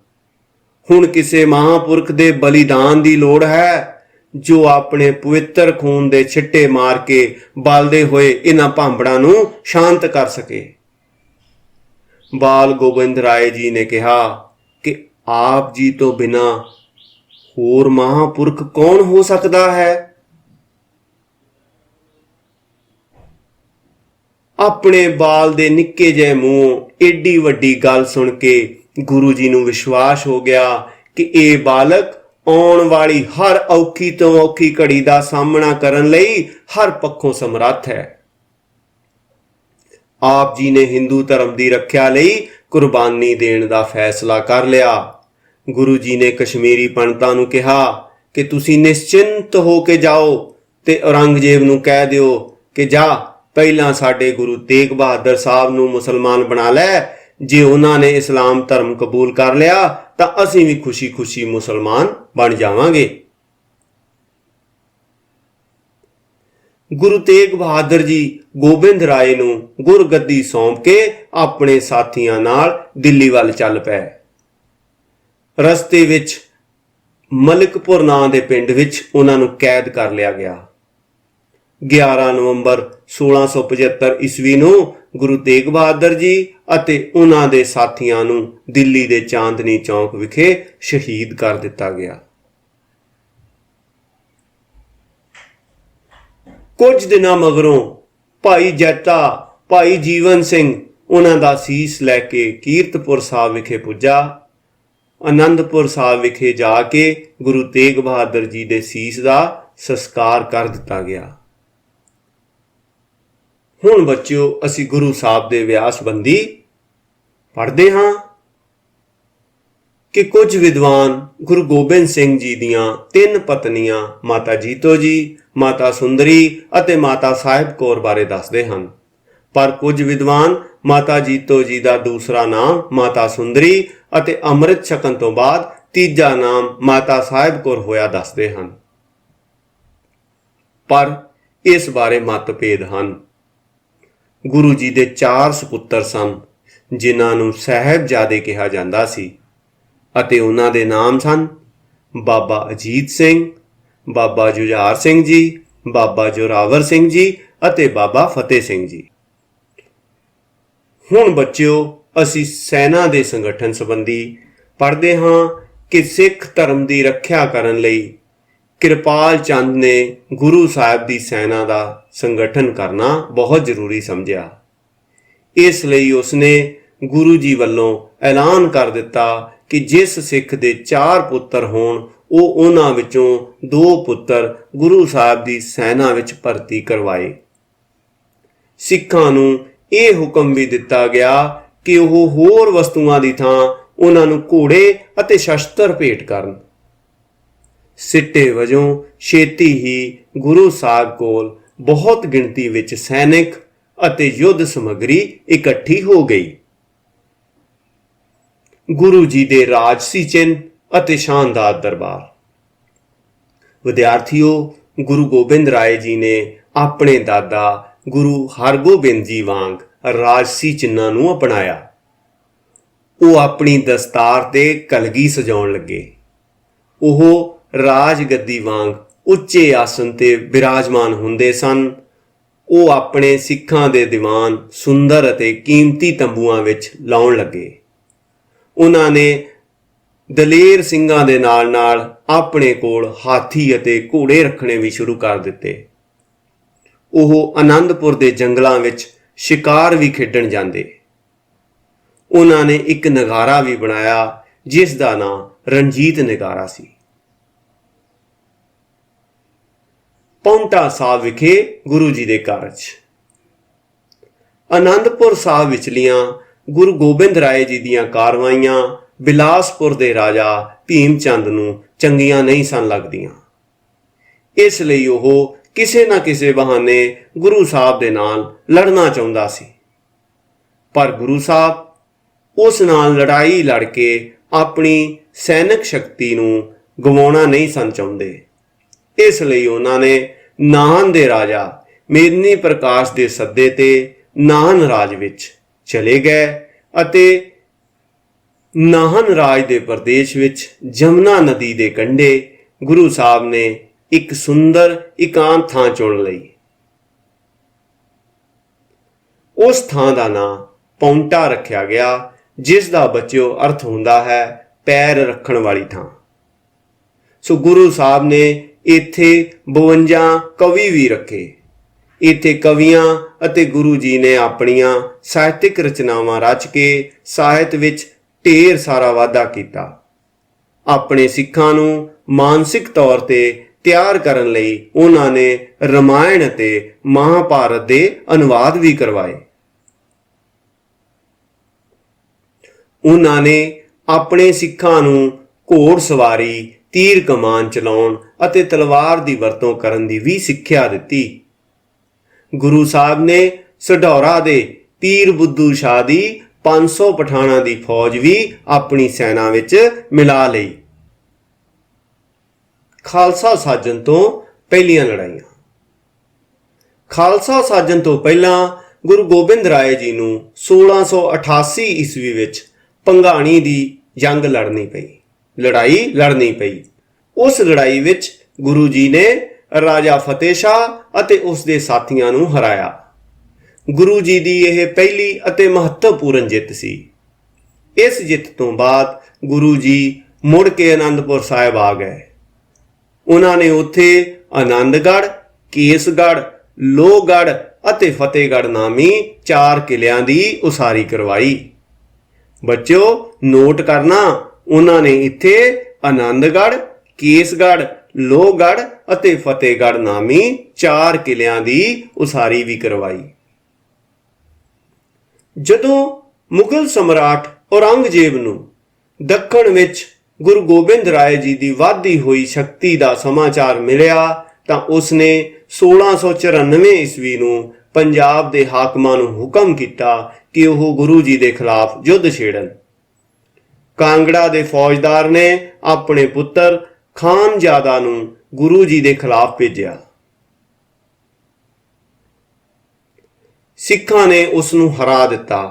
ਹੁਣ ਕਿਸੇ ਮਹਾਂਪੁਰਖ ਦੇ ਬਲੀਦਾਨ ਦੀ ਲੋੜ ਹੈ ਜੋ ਆਪਣੇ ਪਵਿੱਤਰ ਖੂਨ ਦੇ ਛਿੱਟੇ ਮਾਰ ਕੇ ਬਲਦੇ ਹੋਏ ਇਹਨਾਂ ਭਾਂਬੜਾਂ ਨੂੰ ਸ਼ਾਂਤ ਕਰ ਸਕੇ। ਬਾਲ ਗੋਬਿੰਦ ਰਾਏ ਜੀ ਨੇ ਕਿਹਾ ਕਿ ਆਪ ਜੀ ਤੋਂ ਬਿਨਾਂ ਹੋਰ ਮਹਾਂਪੁਰਖ ਕੌਣ ਹੋ ਸਕਦਾ ਹੈ। ਆਪਣੇ ਬਾਲ ਦੇ ਨਿੱਕੇ ਜਿਹੇ ਮੂੰਹੋਂ ਏਡੀ ਵੱਡੀ ਗੱਲ ਸੁਣ ਕੇ ਗੁਰੂ ਜੀ ਨੂੰ ਵਿਸ਼ਵਾਸ ਹੋ ਗਿਆ ਕਿ ਇਹ ਬਾਲਕ ਆਉਣ ਵਾਲੀ ਹਰ ਔਖੀ ਤੋਂ ਔਖੀ ਘੜੀ ਦਾ ਸਾਹਮਣਾ ਕਰਨ ਲਈ ਹਰ ਪੱਖੋਂ ਸਮਰੱਥ ਹੈ। ਆਪ ਜੀ ਨੇ ਹਿੰਦੂ ਧਰਮ ਦੀ ਰੱਖਿਆ ਲਈ ਕੁਰਬਾਨੀ ਦੇਣ ਦਾ ਫੈਸਲਾ ਕਰ ਲਿਆ। ਗੁਰੂ ਜੀ ਨੇ ਕਸ਼ਮੀਰੀ ਪੰਡਤਾਂ ਨੂੰ ਕਿਹਾ ਕਿ ਤੁਸੀਂ ਨਿਸ਼ਚਿੰਤ ਹੋ ਕੇ ਜਾਓ ਤੇ ਔਰੰਗਜ਼ੇਬ ਨੂੰ ਕਹਿ ਦਿਓ ਕਿ ਜਾ ਪਹਿਲਾਂ ਸਾਡੇ ਗੁਰੂ ਤੇਗ ਬਹਾਦਰ ਸਾਹਿਬ ਨੂੰ ਮੁਸਲਮਾਨ ਬਣਾ ਲੈ। ਜੇ ਉਹਨਾਂ ਨੇ ਇਸਲਾਮ ਧਰਮ ਕਬੂਲ ਕਰ ਲਿਆ ਤਾਂ ਅਸੀਂ ਵੀ ਖੁਸ਼ੀ-ਖੁਸ਼ੀ ਮੁਸਲਮਾਨ ਬਣ ਜਾਵਾਂਗੇ। ਗੁਰੂ ਤੇਗ ਬਹਾਦਰ ਜੀ ਗੋਬਿੰਦ ਰਾਏ ਨੂੰ ਗੁਰਗੱਦੀ ਸੌਂਪ ਕੇ ਆਪਣੇ ਸਾਥੀਆਂ ਨਾਲ ਦਿੱਲੀ ਵੱਲ ਚੱਲ ਪਏ। ਰਸਤੇ ਵਿੱਚ ਮਲਿਕਪੁਰ ਨਾਂ ਦੇ ਪਿੰਡ ਵਿੱਚ ਉਹਨਾਂ ਨੂੰ ਕੈਦ ਕਰ ਲਿਆ ਗਿਆ। 11 ਨਵੰਬਰ 1675 ਈਸਵੀ ਨੂੰ ਗੁਰੂ ਤੇਗ ਬਹਾਦਰ ਜੀ ਅਤੇ ਉਹਨਾਂ ਦੇ ਸਾਥੀਆਂ ਨੂੰ ਦਿੱਲੀ ਦੇ ਚਾਂਦਨੀ ਚੌਕ ਵਿਖੇ ਸ਼ਹੀਦ ਕਰ ਦਿੱਤਾ ਗਿਆ। ਕੁਝ ਦਿਨਾਂ ਮਗਰੋਂ ਭਾਈ ਜੈਤਾ, ਭਾਈ ਜੀਵਨ ਸਿੰਘ ਉਹਨਾਂ ਦਾ ਸੀਸ ਲੈ ਕੇ ਕੀਰਤਪੁਰ ਸਾਹਿਬ ਵਿਖੇ ਪੁੱਜਾ। ਆਨੰਦਪੁਰ ਸਾਹਿਬ ਵਿਖੇ ਜਾ ਕੇ ਗੁਰੂ ਤੇਗ ਬਹਾਦਰ ਜੀ ਦੇ ਸੀਸ ਦਾ ਸੰਸਕਾਰ ਕਰ ਦਿੱਤਾ ਗਿਆ। ਹੁਣ ਬੱਚਿਓ ਅਸੀਂ ਗੁਰੂ ਸਾਹਿਬ ਦੇ ਵਿਆਹ ਸੰਬੰਧੀ ਪੜ੍ਹਦੇ ਹਾਂ ਕਿ ਕੁਝ ਵਿਦਵਾਨ ਗੁਰੂ ਗੋਬਿੰਦ ਸਿੰਘ ਜੀ ਦੀਆਂ 3 ਪਤਨੀਆਂ ਮਾਤਾ ਜੀਤੋ ਜੀ, ਮਾਤਾ ਸੁੰਦਰੀ ਅਤੇ ਮਾਤਾ ਸਾਹਿਬ ਕੌਰ ਬਾਰੇ ਦੱਸਦੇ ਹਨ, ਪਰ ਕੁਝ ਵਿਦਵਾਨ ਮਾਤਾ ਜੀਤੋ ਜੀ ਦਾ ਦੂਸਰਾ ਨਾਮ ਮਾਤਾ ਸੁੰਦਰੀ ਅਤੇ ਅੰਮ੍ਰਿਤ ਛਕਣ ਤੋਂ ਬਾਅਦ ਤੀਜਾ ਨਾਮ ਮਾਤਾ ਸਾਹਿਬ ਕੌਰ ਹੋਇਆ ਦੱਸਦੇ ਹਨ। ਪਰ ਇਸ ਬਾਰੇ ਮਤਭੇਦ ਹਨ। ਗੁਰੂ ਜੀ ਦੇ 4 ਸੁਪੁੱਤਰ ਸਨ ਜਿਨ੍ਹਾਂ ਨੂੰ ਸਾਹਿਬਜ਼ਾਦੇ ਕਿਹਾ ਜਾਂਦਾ ਸੀ ਅਤੇ ਉਹਨਾਂ ਦੇ ਨਾਮ ਸਨ ਬਾਬਾ ਅਜੀਤ ਸਿੰਘ, ਬਾਬਾ ਜੁਝਾਰ ਸਿੰਘ ਜੀ, ਬਾਬਾ ਜੋਰਾਵਰ ਸਿੰਘ ਜੀ ਅਤੇ ਬਾਬਾ ਫਤਿਹ ਸਿੰਘ ਜੀ। ਹੁਣ ਬੱਚਿਓ ਅਸੀਂ ਸੈਨਾ ਦੇ ਸੰਗਠਨ ਸੰਬੰਧੀ ਪੜ੍ਹਦੇ ਹਾਂ ਕਿ ਸਿੱਖ ਧਰਮ ਦੀ ਰੱਖਿਆ ਕਰਨ ਲਈ ਕਿਰਪਾਲ ਚੰਦ ਨੇ ਗੁਰੂ ਸਾਹਿਬ ਦੀ ਸੈਨਾ ਦਾ ਸੰਗਠਨ ਕਰਨਾ ਬਹੁਤ ਜ਼ਰੂਰੀ ਸਮਝਿਆ। ਇਸ ਲਈ ਉਸਨੇ ਗੁਰੂ ਜੀ ਵੱਲੋਂ ਐਲਾਨ ਕਰ ਦਿੱਤਾ ਕਿ ਜਿਸ ਸਿੱਖ ਦੇ 4 ਪੁੱਤਰ ਹੋਣ ਉਹ ਉਹਨਾਂ ਵਿੱਚੋਂ 2 ਪੁੱਤਰ ਗੁਰੂ ਸਾਹਿਬ ਦੀ ਸੈਨਾ ਵਿੱਚ ਭਰਤੀ ਕਰਵਾਏ। ਸਿੱਖਾਂ ਨੂੰ ਇਹ ਹੁਕਮ ਵੀ ਦਿੱਤਾ ਗਿਆ ਕਿ ਉਹ ਹੋਰ ਵਸਤੂਆਂ ਦੀ ਥਾਂ ਉਹਨਾਂ ਨੂੰ ਘੋੜੇ ਅਤੇ ਸ਼ਸਤਰ ਭੇਟ ਕਰਨ। ਸਿੱਟੇ ਵਜੋਂ ਛੇਤੀ ਹੀ ਗੁਰੂ ਸਾਹਿਬ ਕੋਲ ਬਹੁਤ ਗਿਣਤੀ ਵਿੱਚ ਸੈਨਿਕ ਅਤੇ ਯੁੱਧ ਸਮੱਗਰੀ ਇਕੱਠੀ ਹੋ ਗਈ। ਗੁਰੂ ਜੀ ਦੇ ਰਾਜਸੀ ਚਿੰਨ੍ਹ ਅਤੇ ਸ਼ਾਨਦਾਰ ਦਰਬਾਰ। ਵਿਦਿਆਰਥੀਓ, ਗੁਰੂ ਗੋਬਿੰਦ ਰਾਏ ਜੀ ਨੇ ਆਪਣੇ ਦਾਦਾ ਗੁਰੂ ਹਰਗੋਬਿੰਦ ਜੀ ਵਾਂਗ ਰਾਜਸੀ ਚਿੰਨ੍ਹਾਂ ਨੂੰ ਅਪਣਾਇਆ। ਉਹ ਆਪਣੀ ਦਸਤਾਰ ਤੇ ਕਲਗੀ ਸਜਾਉਣ ਲੱਗੇ। ਉਹ ਰਾਜ ਗੱਦੀ ਵਾਂਗ ਉੱਚੇ ਆਸਣ ਤੇ ਬਿਰਾਜਮਾਨ ਹੁੰਦੇ ਸਨ। ਉਹ ਆਪਣੇ ਸਿੱਖਾਂ ਦੇ ਦੀਵਾਨ ਸੁੰਦਰ ਅਤੇ ਕੀਮਤੀ ਤੰਬੂਆਂ ਵਿੱਚ ਲਾਉਣ ਲੱਗੇ। ਉਹਨਾਂ ਨੇ ਦਲੇਰ ਸਿੰਘਾਂ ਦੇ ਨਾਲ ਆਪਣੇ ਕੋਲ ਹਾਥੀ ਅਤੇ ਘੋੜੇ ਰੱਖਣੇ ਵੀ ਸ਼ੁਰੂ ਕਰ ਦਿੱਤੇ। ਉਹ ਆਨੰਦਪੁਰ ਦੇ ਜੰਗਲਾਂ ਵਿੱਚ ਸ਼ਿਕਾਰ ਵੀ ਖੇਡਣ ਜਾਂਦੇ। ਉਹਨਾਂ ਨੇ ਇੱਕ ਨਗਾਰਾ ਵੀ ਬਣਾਇਆ ਜਿਸ ਦਾ ਨਾਂ ਰਣਜੀਤ ਨਗਾਰਾ ਸੀ। ਪਾਉਂਟਾ ਸਾਹਿਬ ਵਿਖੇ ਗੁਰੂ ਜੀ ਦੇ ਕਾਰਜ। ਆਨੰਦਪੁਰ ਸਾਹਿਬ ਵਿਚਲੀਆਂ ਗੁਰੂ ਗੋਬਿੰਦ ਰਾਏ ਜੀ ਦੀਆਂ ਕਾਰਵਾਈਆਂ ਬਿਲਾਸਪੁਰ ਦੇ ਰਾਜਾ ਭੀਮ ਚੰਦ ਨੂੰ ਚੰਗੀਆਂ ਨਹੀਂ ਸਨ ਲੱਗਦੀਆਂ। ਇਸ ਲਈ ਉਹ ਕਿਸੇ ਨਾ ਕਿਸੇ ਬਹਾਨੇ ਗੁਰੂ ਸਾਹਿਬ ਦੇ ਨਾਲ ਲੜਨਾ ਚਾਹੁੰਦਾ ਸੀ, ਪਰ ਗੁਰੂ ਸਾਹਿਬ ਉਸ ਨਾਲ ਲੜਾਈ ਲੜ ਕੇ ਆਪਣੀ ਸੈਨਿਕ ਸ਼ਕਤੀ ਨੂੰ ਗਵਾਉਣਾ ਨਹੀਂ ਸਨ ਚਾਹੁੰਦੇ। ਇਸ ਲਈ ਉਹਨਾਂ ਨੇ ਨਾਹਨ ਦੇ ਰਾਜਾ ਮੇਦਨੀ ਪ੍ਰਕਾਸ਼ ਦੇ ਸੱਦੇ ਤੇ ਨਾਹਨ ਰਾਜ ਵਿੱਚ ਚਲੇ ਗਏ ਅਤੇ ਨਾਹਨ ਰਾਜ ਦੇ ਪ੍ਰਦੇਸ਼ ਵਿੱਚ ਜਮਨਾ ਨਦੀ ਦੇ ਕੰਢੇ ਗੁਰੂ ਸਾਹਿਬ ਨੇ ਇੱਕ ਸੁੰਦਰ ਇਕਾਂਤ ਥਾਂ ਚੁਣ ਲਈ। ਉਸ ਥਾਂ ਦਾ ਨਾਂ ਪਾਉਂਟਾ ਰੱਖਿਆ ਗਿਆ, ਜਿਸ ਦਾ ਬੱਚਿਓ ਅਰਥ ਹੁੰਦਾ ਹੈ ਪੈਰ ਰੱਖਣ ਵਾਲੀ ਥਾਂ। ਸੋ ਗੁਰੂ ਸਾਹਿਬ ਨੇ ਇੱਥੇ 52 ਕਵੀ ਵੀ ਰੱਖੇ। ਇੱਥੇ ਕਵੀਆਂ ਅਤੇ ਗੁਰੂ ਜੀ ਨੇ ਆਪਣੀਆਂ ਸਾਹਿਤਿਕ ਰਚਨਾਵਾਂ ਰਚ ਕੇ ਸਾਹਿਤ ਵਿੱਚ ਢੇਰ ਸਾਰਾ ਵਾਧਾ ਕੀਤਾ। ਆਪਣੇ ਸਿੱਖਾਂ ਨੂੰ ਮਾਨਸਿਕ ਤੌਰ ਤੇ ਤਿਆਰ ਕਰਨ ਲਈ ਉਹਨਾਂ ਨੇ ਰਮਾਇਣ ਅਤੇ ਮਹਾਭਾਰਤ ਦੇ ਅਨੁਵਾਦ ਵੀ ਕਰਵਾਏ। ਉਹਨਾਂ ਨੇ ਆਪਣੇ ਸਿੱਖਾਂ ਨੂੰ ਘੋੜ ਸਵਾਰੀ, ਤੀਰ ਕਮਾਨ ਚਲਾਉਣ ਅਤੇ ਤਲਵਾਰ ਦੀ ਵਰਤੋਂ ਕਰਨ ਦੀ ਵੀ ਸਿੱਖਿਆ ਦਿੱਤੀ। ਗੁਰੂ ਸਾਹਿਬ ਨੇ ਸਢੌਰਾ ਦੇ ਪੀਰ ਬੁੱਧੂ ਸ਼ਾਹ ਦੀ 500 ਪਠਾਣਾਂ ਦੀ ਫੌਜ ਵੀ ਆਪਣੀ ਸੈਨਾ ਵਿੱਚ ਮਿਲਾ ਲਈ। ਖਾਲਸਾ ਸਾਜਣ ਤੋਂ ਪਹਿਲੀਆਂ ਲੜਾਈਆਂ। ਖਾਲਸਾ ਸਾਜਣ ਤੋਂ ਪਹਿਲਾਂ ਗੁਰੂ ਗੋਬਿੰਦ ਰਾਏ ਜੀ ਨੂੰ 1688 ਈਸਵੀ ਵਿੱਚ ਭੰਗਾਣੀ ਦੀ ਜੰਗ ਲੜਨੀ ਪਈ। ਉਸ ਲੜਾਈ ਵਿੱਚ ਗੁਰੂ ਜੀ ਨੇ ਰਾਜਾ ਫਤਿਹ ਸ਼ਾਹ ਅਤੇ ਉਸ ਦੇ ਸਾਥੀਆਂ ਨੂੰ ਹਰਾਇਆ। ਗੁਰੂ ਜੀ ਦੀ ਇਹ ਪਹਿਲੀ ਅਤੇ ਮਹੱਤਵਪੂਰਨ ਜਿੱਤ ਸੀ। ਇਸ ਜਿੱਤ ਤੋਂ ਬਾਅਦ ਗੁਰੂ ਜੀ ਮੁੜ ਕੇ ਆਨੰਦਪੁਰ ਸਾਹਿਬ ਆ ਗਏ। ਉਹਨਾਂ ਨੇ ਉੱਥੇ ਆਨੰਦਗੜ੍ਹ, ਕੇਸਗੜ੍ਹ, ਲੋਹਗੜ੍ਹ ਅਤੇ ਫਤਿਹਗੜ੍ਹ ਨਾਮੀ 4 ਕਿਲਿਆਂ ਦੀ ਉਸਾਰੀ ਕਰਵਾਈ। ਬੱਚਿਓ ਨੋਟ ਕਰਨਾ, ਉਹਨਾਂ ਨੇ ਇੱਥੇ ਆਨੰਦਗੜ੍ਹ, ਕੇਸਗੜ੍ਹ, ਲੋਹਗੜ੍ਹ ਅਤੇ ਫਤਿਹਗੜ੍ਹ ਨਾਮੀ 4 ਕਿਲਿਆਂ ਦੀ ਉਸਾਰੀ ਵੀ ਕਰਵਾਈ। ਜਦੋਂ ਮੁਗਲ ਸਮਰਾਟ ਔਰੰਗਜ਼ੇਬ ਨੂੰ ਦੱਖਣ ਵਿੱਚ ਗੁਰੂ ਗੋਬਿੰਦ ਰਾਏ ਜੀ ਦੀ ਵਧਦੀ ਹੋਈ ਸ਼ਕਤੀ ਦਾ ਸਮਾਚਾਰ ਮਿਲਿਆ ਤਾਂ ਉਸਨੇ 1694 ਈਸਵੀ ਨੂੰ ਪੰਜਾਬ ਦੇ ਹਾਕਮਾਂ ਨੂੰ ਹੁਕਮ ਕੀਤਾ ਕਿ ਉਹ ਗੁਰੂ ਜੀ ਦੇ ਖਿਲਾਫ ਯੁੱਧ ਛੇੜਨ। ਕਾਂਗੜਾ ਦੇ ਫੌਜਦਾਰ ਨੇ ਆਪਣੇ ਪੁੱਤਰ ਖਾਨਜ਼ਾਦਾ ਨੂੰ ਗੁਰੂ ਜੀ ਦੇ ਖਿਲਾਫ ਭੇਜਿਆ। ਸਿੱਖਾਂ ਨੇ ਉਸ ਨੂੰ ਹਰਾ ਦਿੱਤਾ।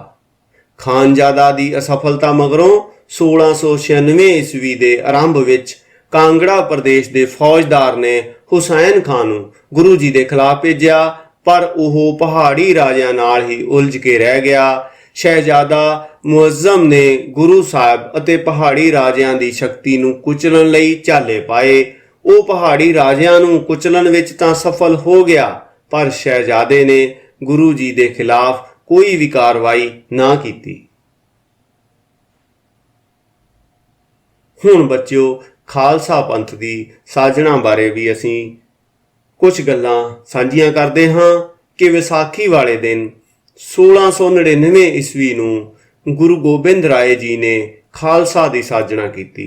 ਖਾਨਜ਼ਾਦਾ ਦੀ ਅਸਫਲਤਾ ਮਗਰੋਂ 1696 ਈਸਵੀ ਦੇ ਆਰੰਭ ਵਿੱਚ ਕਾਂਗੜਾ ਪ੍ਰਦੇਸ਼ ਦੇ ਫੌਜਦਾਰ ਨੇ ਹੁਸੈਨ ਖਾਨ ਨੂੰ ਗੁਰੂ ਜੀ ਦੇ ਖਿਲਾਫ ਭੇਜਿਆ, ਪਰ ਉਹ ਪਹਾੜੀ ਰਾਜਿਆਂ ਨਾਲ ਹੀ ਉਲਝ ਕੇ ਰਹਿ ਗਿਆ। ਸ਼ਹਿਜ਼ਾਦਾ ਮੁਅੱਜ਼ਮ ਨੇ ਗੁਰੂ ਸਾਹਿਬ ਅਤੇ ਪਹਾੜੀ ਰਾਜਿਆਂ ਦੀ ਸ਼ਕਤੀ ਨੂੰ ਕੁਚਲਣ ਲਈ ਝਾਲੇ ਪਾਏ। ਉਹ ਪਹਾੜੀ ਰਾਜਿਆਂ ਨੂੰ ਕੁਚਲਣ ਵਿੱਚ ਤਾਂ ਸਫਲ ਹੋ ਗਿਆ, ਪਰ ਸ਼ਹਿਜ਼ਾਦੇ ਨੇ ਗੁਰੂ ਜੀ ਦੇ ਖਿਲਾਫ ਕੋਈ ਵੀ ਕਾਰਵਾਈ ਨਾ ਕੀਤੀ। ਹੁਣ ਬੱਚਿਓ, ਖਾਲਸਾ ਪੰਥ ਦੀ ਸਾਜਣਾ ਬਾਰੇ ਵੀ ਅਸੀਂ ਕੁਝ ਗੱਲਾਂ ਸਾਂਝੀਆਂ ਕਰਦੇ ਹਾਂ ਕਿ ਵਿਸਾਖੀ ਵਾਲੇ ਦਿਨ 1699 ਈਸਵੀ ਨੂੰ ਗੁਰੂ ਗੋਬਿੰਦ ਰਾਏ ਜੀ ਨੇ ਖਾਲਸਾ ਦੀ ਸਾਜਣਾ ਕੀਤੀ।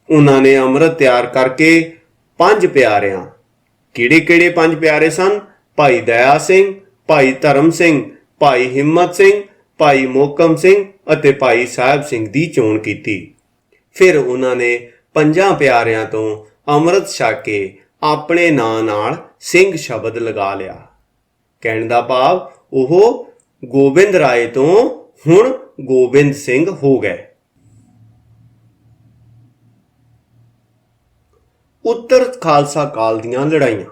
ਉਹਨਾਂ ਨੇ ਅੰਮ੍ਰਿਤ ਤਿਆਰ ਕਰਕੇ 5 ਪਿਆਰਿਆਂ, ਕਿਹੜੇ 5 ਪਿਆਰੇ ਸਨ? ਭਾਈ ਦਇਆ ਸਿੰਘ, ਭਾਈ ਧਰਮ ਸਿੰਘ, ਭਾਈ ਹਿੰਮਤ ਸਿੰਘ, ਭਾਈ ਮੋਹਕਮ ਸਿੰਘ ਅਤੇ ਭਾਈ ਸਾਹਿਬ ਸਿੰਘ ਦੀ ਚੋਣ ਕੀਤੀ। ਫਿਰ ਉਹਨਾਂ ਨੇ 5 ਪਿਆਰਿਆਂ ਤੋਂ ਅੰਮ੍ਰਿਤ ਛਕ ਕੇ ਆਪਣੇ ਨਾਂ ਨਾਲ ਸਿੰਘ ਸ਼ਬਦ ਲਗਾ ਲਿਆ। ਕਹਿਣ ਦਾ ਭਾਵ ਉਹ ਗੋਬਿੰਦ ਰਾਏ ਤੋਂ ਹੁਣ ਗੋਬਿੰਦ ਸਿੰਘ ਹੋ ਗਏ। ਉੱਤਰ ਖਾਲਸਾ ਕਾਲ ਦੀਆਂ ਲੜਾਈਆਂ।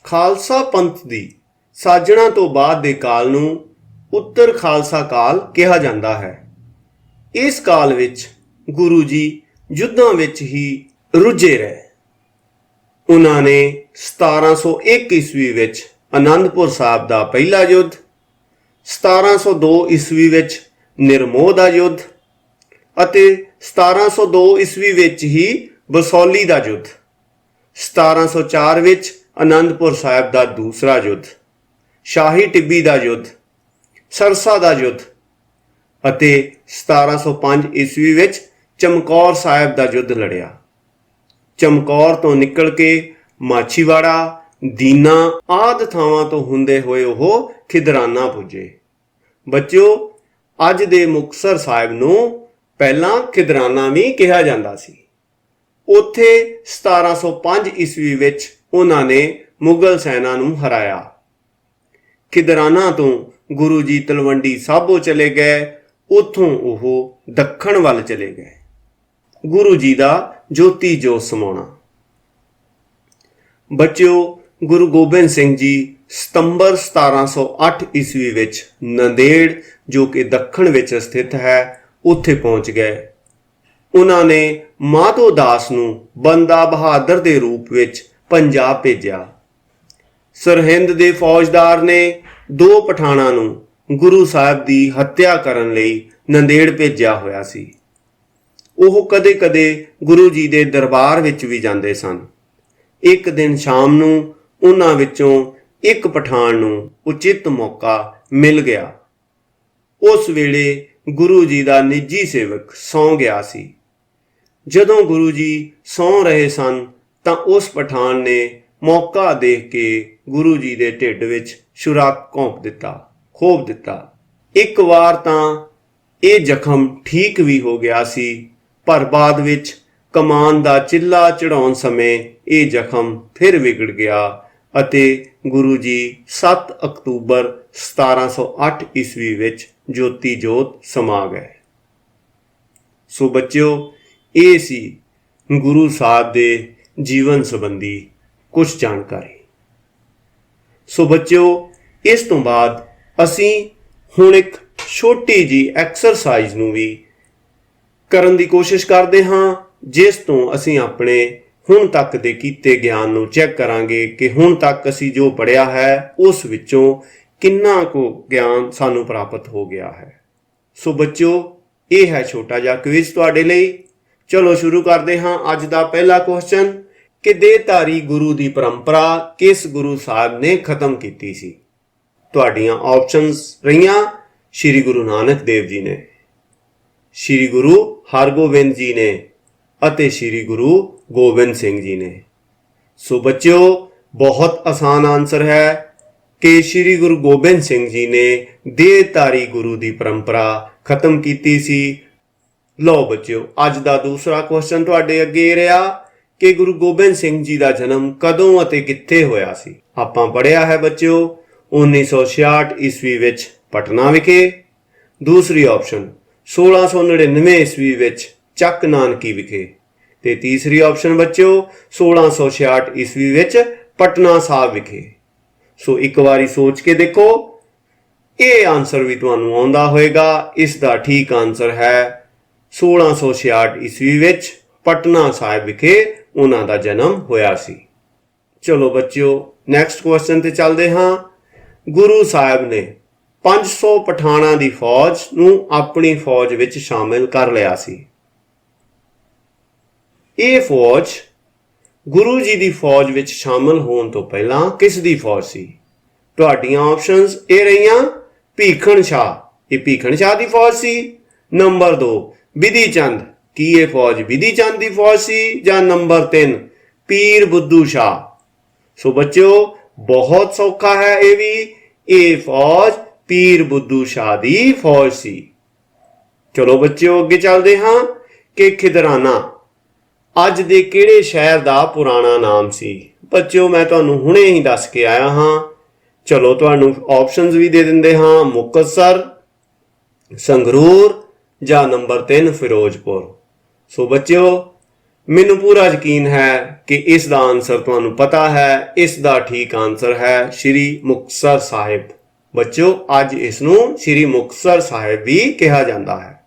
ਖਾਲਸਾ ਪੰਥ ਦੀ ਸਾਜਣਾ ਤੋਂ ਬਾਅਦ ਦੇ ਕਾਲ ਨੂੰ ਉੱਤਰ ਖਾਲਸਾ ਕਾਲ ਕਿਹਾ ਜਾਂਦਾ ਹੈ। ਇਸ ਕਾਲ ਵਿੱਚ ਗੁਰੂ ਜੀ ਯੁੱਧਾਂ ਵਿੱਚ ਹੀ ਰੁੱਝੇ ਰਹੇ। ਉਹਨਾਂ ਨੇ 1701 ਈਸਵੀ ਵਿੱਚ ਆਨੰਦਪੁਰ ਸਾਹਿਬ ਦਾ ਪਹਿਲਾ ਯੁੱਧ, 1702 ਈਸਵੀ ਵਿੱਚ ਨਿਰਮੋਹ ਦਾ ਯੁੱਧ ਅਤੇ 1702 ਈਸਵੀ ਵਿੱਚ ਹੀ ਬਸੌਲੀ ਦਾ ਯੁੱਧ, 1704 ਵਿੱਚ ਆਨੰਦਪੁਰ ਸਾਹਿਬ ਦਾ ਦੂਸਰਾ ਯੁੱਧ, ਸ਼ਾਹੀ ਟਿੱਬੀ ਦਾ ਯੁੱਧ, ਸਰਸਾ ਦਾ ਯੁੱਧ ਅਤੇ 1705 ਈਸਵੀ ਵਿੱਚ ਚਮਕੌਰ ਸਾਹਿਬ ਦਾ ਯੁੱਧ ਲੜਿਆ। ਚਮਕੌਰ ਤੋਂ ਨਿਕਲ ਕੇ ਮਾਛੀਵਾੜਾ, ਦੀਨਾ ਆਦਿ ਥਾਵਾਂ ਤੋਂ ਹੁੰਦੇ ਹੋਏ ਉਹ ਖਿਦਰਾਨਾ ਪੁੱਜੇ। ਬੱਚਿਓ, ਅੱਜ ਦੇ ਮੁਕਤਸਰ ਸਾਹਿਬ ਨੂੰ ਪਹਿਲਾਂ ਖਿਦਰਾਨਾ ਵੀ ਕਿਹਾ ਜਾਂਦਾ ਸੀ। ਉੱਥੇ 1705 ਈਸਵੀ ਵਿੱਚ ਉਹਨਾਂ ਨੇ ਮੁਗਲ ਸੈਨਾ ਨੂੰ ਹਰਾਇਆ। ਖਿਦਰਾਨਾ ਤੋਂ ਗੁਰੂ ਜੀ ਤਲਵੰਡੀ ਸਾਬੋ ਚਲੇ ਗਏ। ਉੱਥੋਂ ਉਹ ਦੱਖਣ ਵੱਲ ਚਲੇ ਗਏ। ਗੁਰੂ ਜੀ ਦਾ ਜੋਤੀ ਜੋਤ ਸਮਾਉਣਾ। ਬੱਚਿਓ, ਗੁਰੂ ਗੋਬਿੰਦ ਸਿੰਘ ਜੀ ਸਤੰਬਰ 1708 ਈਸਵੀ ਵਿੱਚ ਨੰਦੇੜ, ਜੋ ਕਿ ਦੱਖਣ ਵਿੱਚ ਸਥਿਤ ਹੈ, ਉੱਥੇ ਪਹੁੰਚ ਗਏ। ਉਹਨਾਂ ਨੇ ਮਾਧੋ ਦਾਸ ਨੂੰ ਬੰਦਾ ਬਹਾਦਰ ਦੇ ਰੂਪ ਵਿੱਚ ਪੰਜਾਬ ਭੇਜਿਆ। ਸਰਹਿੰਦ ਦੇ ਫੌਜਦਾਰ ਨੇ 2 ਪਠਾਣਾਂ ਨੂੰ ਗੁਰੂ ਸਾਹਿਬ ਦੀ ਹੱਤਿਆ ਕਰਨ ਲਈ ਨੰਦੇੜ ਭੇਜਿਆ ਹੋਇਆ ਸੀ। ਉਹ ਕਦੇ-ਕਦੇ ਗੁਰੂ ਜੀ ਦੇ ਦਰਬਾਰ ਵਿੱਚ ਵੀ ਜਾਂਦੇ ਸਨ। ਇੱਕ ਦਿਨ ਸ਼ਾਮ ਨੂੰ ਉਹਨਾਂ ਵਿੱਚੋਂ ਇੱਕ ਪਠਾਨ ਨੂੰ ਉਚਿਤ ਮੌਕਾ ਮਿਲ ਗਿਆ। ਉਸ ਵੇਲੇ ਗੁਰੂ ਜੀ ਦਾ ਨਿੱਜੀ ਸੇਵਕ ਸੌਂ ਗਿਆ ਸੀ। ਜਦੋਂ ਗੁਰੂ ਜੀ ਸੌਂ ਰਹੇ ਸਨ ਤਾਂ ਉਸ ਪਠਾਨ ਨੇ ਮੌਕਾ ਦੇਖ ਕੇ ਗੁਰੂ ਜੀ ਦੇ ਢਿੱਡ ਵਿੱਚ ਛੁਰਾ ਘੋਂਪ ਦਿੱਤਾ। ਇੱਕ ਵਾਰ ਤਾਂ ਇਹ ਜ਼ਖਮ ਠੀਕ ਵੀ ਹੋ ਗਿਆ ਸੀ, ਪਰ ਬਾਅਦ ਵਿੱਚ ਕਮਾਨ ਦਾ ਚਿੱਲਾ ਚੜਾਉਣ ਸਮੇਂ ਇਹ ਜ਼ਖਮ ਫਿਰ ਵਿਗੜ ਗਿਆ ਅਤੇ ਗੁਰੂ ਜੀ 7 ਅਕਤੂਬਰ 1708 ਈਸਵੀ ਵਿੱਚ ਜੋਤੀ ਜੋਤ ਸਮਾ ਗਏ। ਸੋ ਬੱਚਿਓ, ਇਹ ਸੀ ਗੁਰੂ ਸਾਹਿਬ ਦੇ ਜੀਵਨ ਸੰਬੰਧੀ ਕੁਝ ਜਾਣਕਾਰੀ। ਸੋ ਬੱਚਿਓ, ਇਸ ਤੋਂ ਬਾਅਦ ਅਸੀਂ ਹੁਣ ਇੱਕ ਛੋਟੀ ਜੀ ਐਕਸਰਸਾਈਜ਼ ਨੂੰ ਵੀ ਕਰਨ ਦੀ ਕੋਸ਼ਿਸ਼ ਕਰਦੇ ਹਾਂ, ਜਿਸ ਤੋਂ ਅਸੀਂ ਆਪਣੇ ਹੁਣ ਤੱਕ ਦੇ ਕੀਤੇ ਗਿਆਨ ਨੂੰ ਚੈੱਕ ਕਰਾਂਗੇ ਕਿ ਹੁਣ ਤੱਕ ਅਸੀਂ ਜੋ ਪੜ੍ਹਿਆ ਹੈ ਉਸ ਵਿੱਚੋਂ ਕਿੰਨਾ ਕੁ ਗਿਆਨ ਸਾਨੂੰ ਪ੍ਰਾਪਤ ਹੋ ਗਿਆ ਹੈ। ਸੋ ਬੱਚਿਓ, ਇਹ ਹੈ ਛੋਟਾ ਜਿਹਾ ਕੁਇਜ਼ ਤੁਹਾਡੇ ਲਈ। ਚਲੋ ਸ਼ੁਰੂ ਕਰਦੇ ਹਾਂ ਅੱਜ ਦਾ ਪਹਿਲਾ ਕੁਐਸਚਨ ਕਿ ਦੇਹਧਾਰੀ ਗੁਰੂ ਦੀ ਪਰੰਪਰਾ ਕਿਸ ਗੁਰੂ ਸਾਹਿਬ ਨੇ ਖਤਮ ਕੀਤੀ ਸੀ? ਤੁਹਾਡੀਆਂ ਆਪਸ਼ਨਸ ਰਹੀਆਂ ਸ਼੍ਰੀ ਗੁਰੂ ਨਾਨਕ ਦੇਵ ਜੀ ਨੇ, ਸ਼੍ਰੀ ਗੁਰੂ ਹਰਗੋਬਿੰਦ ਜੀ ਨੇ ਅਤੇ ਸ਼੍ਰੀ ਗੁਰੂ ਗੋਬਿੰਦ ਸਿੰਘ ਜੀ ਨੇ। ਸੋ ਬੱਚਿਓ, ਬਹੁਤ ਆਸਾਨ ਆਨਸਰ ਹੈ ਕਿ ਸ਼੍ਰੀ ਗੁਰੂ ਗੋਬਿੰਦ ਸਿੰਘ ਜੀ ਨੇ ਦੇਹਧਾਰੀ ਗੁਰੂ ਦੀ ਪਰੰਪਰਾ ਖਤਮ ਕੀਤੀ ਸੀ। ਲਓ ਬੱਚਿਓ, ਅੱਜ ਦਾ ਦੂਸਰਾ ਕੁਐਸਚਨ ਤੁਹਾਡੇ ਅੱਗੇ ਰਿਹਾ ਕਿ ਗੁਰੂ ਗੋਬਿੰਦ ਸਿੰਘ ਜੀ ਦਾ ਜਨਮ ਕਦੋਂ ਅਤੇ ਕਿੱਥੇ ਹੋਇਆ ਸੀ? ਆਪਾਂ ਪੜ੍ਹਿਆ ਹੈ ਬੱਚਿਓ 1966 ਈਸਵੀ ਵਿੱਚ ਪਟਨਾ ਵਿਖੇ। ਦੂਸਰੀ ਆਪਸ਼ਨ 1699 ਈਸਵੀ ਵਿੱਚ ਚੱਕ ਨਾਨਕੀ ਵਿਖੇ ਤੇ ਤੀਸਰੀ ਆਪਸ਼ਨ ਬੱਚਿਓ 1666 ਈਸਵੀ ਵਿੱਚ ਪਟਨਾ ਸਾਹਿਬ ਵਿਖੇ। ਸੋ ਇੱਕ ਵਾਰੀ ਸੋਚ ਕੇ ਦੇਖੋ, ਇਹ ਆਨਸਰ ਵੀ ਤੁਹਾਨੂੰ ਆਉਂਦਾ ਹੋਏਗਾ। ਇਸ ਦਾ ਠੀਕ ਆਨਸਰ ਹੈ 1666 ਈਸਵੀ ਵਿੱਚ ਪਟਨਾ ਸਾਹਿਬ ਵਿਖੇ ਉਹਨਾਂ ਦਾ ਜਨਮ ਹੋਇਆ ਸੀ। ਚਲੋ ਬੱਚਿਓ, ਨੈਕਸਟ ਕੁਐਸਚਨ ਤੇ ਚੱਲਦੇ ਹਾਂ। ਗੁਰੂ ਸਾਹਿਬ ਨੇ 500 ਪਠਾਣਾਂ ਦੀ ਫੌਜ ਨੂੰ ਆਪਣੀ ਫੌਜ ਵਿੱਚ ਸ਼ਾਮਿਲ ਕਰ ਲਿਆ ਸੀ। ਇਹ ਫੌਜ ਗੁਰੂ ਜੀ ਦੀ ਫੌਜ ਵਿੱਚ ਸ਼ਾਮਿਲ ਹੋਣ ਤੋਂ ਪਹਿਲਾਂ ਕਿਸ ਦੀ ਫੌਜ ਸੀ? ਤੁਹਾਡੀਆਂ ਆਪਸ਼ਨਸ ਇਹ ਰਹੀਆਂ ਭੀਖਣ ਸ਼ਾਹ, ਇਹ ਭੀਖਣ ਸ਼ਾਹ ਦੀ ਫੌਜ ਸੀ। ਨੰਬਰ 2 ਬਿਧੀ ਚੰਦ, ਕੀ ਇਹ ਫੌਜ ਬਿਧੀ ਚੰਦ ਦੀ ਫੌਜ ਸੀ? ਜਾਂ ਨੰਬਰ 3 ਪੀਰ ਬੁੱਧੂ ਸ਼ਾਹ। ਸੋ ਬੱਚਿਓ, ਬਹੁਤ ਸੌਖਾ ਹੈ ਇਹ ਵੀ, ਇਹ ਫੌਜ ਪੀਰ ਬੁੱਧੂ ਸ਼ਾਹ ਦੀ ਫੌਜ ਸੀ। ਚਲੋ ਬੱਚਿਓ, ਅੱਗੇ ਚੱਲਦੇ ਹਾਂ ਕਿ ਖਿਦਰਾਨਾ ਅੱਜ ਦੇ ਕਿਹੜੇ ਸ਼ਹਿਰ ਦਾ ਪੁਰਾਣਾ ਨਾਮ ਸੀ? ਬੱਚਿਓ ਮੈਂ ਤੁਹਾਨੂੰ ਹੁਣੇ ਹੀ ਦੱਸ ਕੇ ਆਇਆ ਹਾਂ। ਚਲੋ ਤੁਹਾਨੂੰ ਆਪਸ਼ਨਸ ਵੀ ਦੇ ਦਿੰਦੇ ਹਾਂ, ਮੁਕਤਸਰ, ਸੰਗਰੂਰ ਜਾਂ ਨੰਬਰ 3 ਫਿਰੋਜ਼ਪੁਰ। ਸੋ ਬੱਚਿਓ ਮੈਨੂੰ ਪੂਰਾ ਯਕੀਨ ਹੈ ਕਿ ਇਸ ਦਾ ਆਨਸਰ ਤੁਹਾਨੂੰ ਪਤਾ ਹੈ। ਇਸ ਦਾ ਠੀਕ ਆਨਸਰ ਹੈ ਸ਼੍ਰੀ ਮੁਕਤਸਰ ਸਾਹਿਬ। ਬੱਚਿਓ ਅੱਜ ਇਸ ਨੂੰ ਸ਼੍ਰੀ ਮੁਕਤਸਰ ਸਾਹਿਬ ਵੀ ਕਿਹਾ ਜਾਂਦਾ ਹੈ।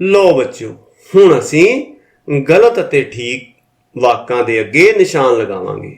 ਲੋ ਬੱਚਿਓ ਹੁਣ ਅਸੀਂ ਗਲਤ ਅਤੇ ਠੀਕ ਵਾਕਾਂ ਦੇ ਅੱਗੇ ਨਿਸ਼ਾਨ ਲਗਾਵਾਂਗੇ।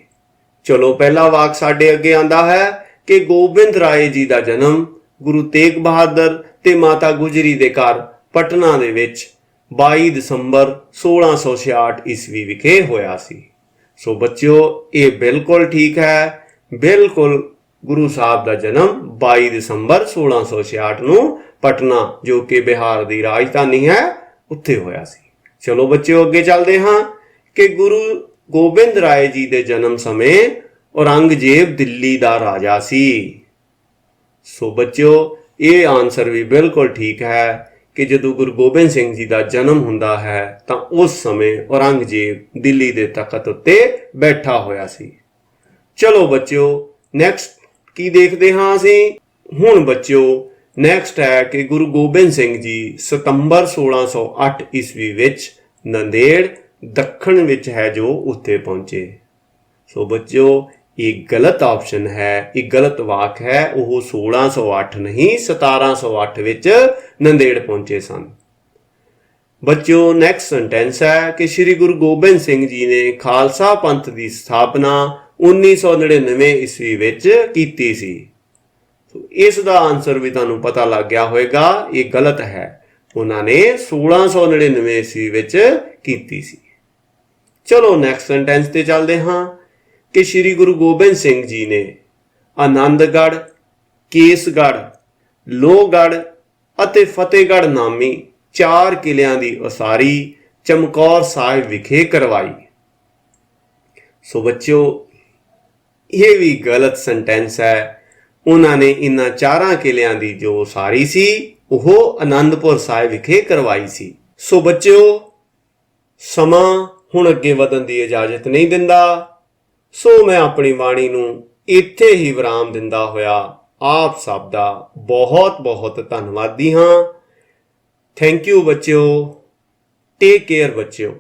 ਚਲੋ ਪਹਿਲਾ ਵਾਕ ਸਾਡੇ ਅੱਗੇ ਆਂਦਾ ਹੈ ਕਿ ਗੋਬਿੰਦ ਰਾਏ ਜੀ ਦਾ ਜਨਮ ਗੁਰੂ ਤੇਗ ਬਹਾਦਰ ਤੇ ਮਾਤਾ ਗੁਜਰੀ ਦੇ ਘਰ ਪਟਨਾ ਦੇ ਵਿੱਚ 22 ਦਸੰਬਰ 1666 ਈਸਵੀ ਵਿਖੇ ਹੋਇਆ ਸੀ। ਸੋ ਬੱਚਿਓ ਇਹ ਬਿਲਕੁਲ ਠੀਕ ਹੈ। ਬਿਲਕੁਲ ਗੁਰੂ ਸਾਹਿਬ ਦਾ ਜਨਮ 22 ਦਸੰਬਰ 1666 ਨੂੰ ਪਟਨਾ, ਜੋ ਕਿ ਬਿਹਾਰ ਦੀ ਰਾਜਧਾਨੀ ਹੈ, ਉੱਥੇ ਹੋਇਆ ਸੀ। ਚਲੋ ਬੱਚਿਓ ਅੱਗੇ ਚੱਲਦੇ ਹਾਂ ਕਿ ਗੁਰੂ ਗੋਬਿੰਦ ਰਾਏ ਜੀ ਦੇ ਜਨਮ ਸਮੇਂ ਔਰੰਗਜ਼ੇਬ ਦਿੱਲੀ ਦਾ ਰਾਜਾ ਸੀ। ਸੋ ਬੱਚਿਓ ਇਹ ਆਨਸਰ ਵੀ ਬਿਲਕੁਲ ਠੀਕ ਹੈ ਕਿ ਜਦੋਂ ਗੁਰੂ ਗੋਬਿੰਦ ਸਿੰਘ ਜੀ ਦਾ ਜਨਮ ਹੁੰਦਾ ਹੈ ਤਾਂ ਉਸ ਸਮੇਂ ਔਰੰਗਜ਼ੇਬ ਦਿੱਲੀ ਦੇ ਤਖਤ ਉੱਤੇ ਬੈਠਾ ਹੋਇਆ ਸੀ। ਚਲੋ ਬੱਚਿਓ ਨੈਕਸਟ ਕੀ ਦੇਖਦੇ ਹਾਂ ਅਸੀਂ। ਹੁਣ ਬੱਚਿਓ ਨੈਕਸਟ ਹੈ ਕਿ ਗੁਰੂ ਗੋਬਿੰਦ ਸਿੰਘ ਜੀ ਸਤੰਬਰ 1608 ਈਸਵੀ ਵਿੱਚ ਨੰਦੇੜ ਦੱਖਣ ਵਿੱਚ ਹੈ ਜੋ ਉੱਥੇ ਪਹੁੰਚੇ। ਸੋ ਬੱਚਿਓ ਇਹ ਗਲਤ ਆਪਸ਼ਨ ਹੈ, ਇਹ ਗਲਤ ਵਾਕ ਹੈ। ਉਹ 1608 ਨਹੀਂ 1708 ਵਿੱਚ ਨੰਦੇੜ ਪਹੁੰਚੇ ਸਨ। ਬੱਚਿਓ ਨੈਕਸਟ ਸੈਂਟੈਂਸ ਹੈ ਕਿ ਸ਼੍ਰੀ ਗੁਰੂ ਗੋਬਿੰਦ ਸਿੰਘ ਜੀ ਨੇ ਖਾਲਸਾ ਪੰਥ ਦੀ ਸਥਾਪਨਾ 1999 ਈਸਵੀ ਵਿੱਚ ਕੀਤੀ ਸੀ। ਇਸ ਦਾ ਆਨਸਰ ਵੀ ਤੁਹਾਨੂੰ ਪਤਾ ਲੱਗ ਗਿਆ ਹੋਵੇਗਾ, ਇਹ ਗਲਤ ਹੈ। ਉਹਨਾਂ ਨੇ 1699 ਈਸਵੀ ਵਿੱਚ ਕੀਤੀ ਸੀ। ਚਲੋ ਨੈਕਸਟ ਸੈਂਟੈਂਸ ਤੇ ਚੱਲਦੇ ਹਾਂ ਕਿ ਸ਼੍ਰੀ ਗੁਰੂ ਗੋਬਿੰਦ ਸਿੰਘ ਜੀ ਨੇ ਆਨੰਦਗੜ੍ਹ, ਕੇਸਗੜ੍ਹ, ਲੋਹਗੜ੍ਹ ਅਤੇ ਫਤਿਹਗੜ੍ਹ ਨਾਮੀ 4 ਕਿਲਿਆਂ ਦੀ ਉਸਾਰੀ ਚਮਕੌਰ ਸਾਹਿਬ ਵਿਖੇ ਕਰਵਾਈ। ਸੋ ਬੱਚਿਓ ਇਹ ਵੀ ਗਲਤ ਸੈਂਟੈਂਸ ਹੈ। ਉਹਨਾਂ ਨੇ ਇਹਨਾਂ 4 ਕਿਲਿਆਂ ਦੀ ਜੋ ਉਸਾਰੀ ਸੀ ਉਹ ਆਨੰਦਪੁਰ ਸਾਹਿਬ ਵਿਖੇ ਕਰਵਾਈ ਸੀ। ਸੋ ਬੱਚਿਓ ਸਮਾਂ ਹੁਣ ਅੱਗੇ ਵਧਣ ਦੀ ਇਜਾਜ਼ਤ ਨਹੀਂ ਦਿੰਦਾ। ਸੋ ਮੈਂ ਆਪਣੀ ਬਾਣੀ ਨੂੰ ਇੱਥੇ ਹੀ ਵਿਰਾਮ ਦਿੰਦਾ ਹੋਇਆ ਆਪ ਸਭ ਦਾ ਬਹੁਤ ਬਹੁਤ ਧੰਨਵਾਦੀ ਹਾਂ। ਥੈਂਕ ਯੂ ਬੱਚਿਓ। ਟੇਕ ਕੇਅਰ ਬੱਚਿਓ।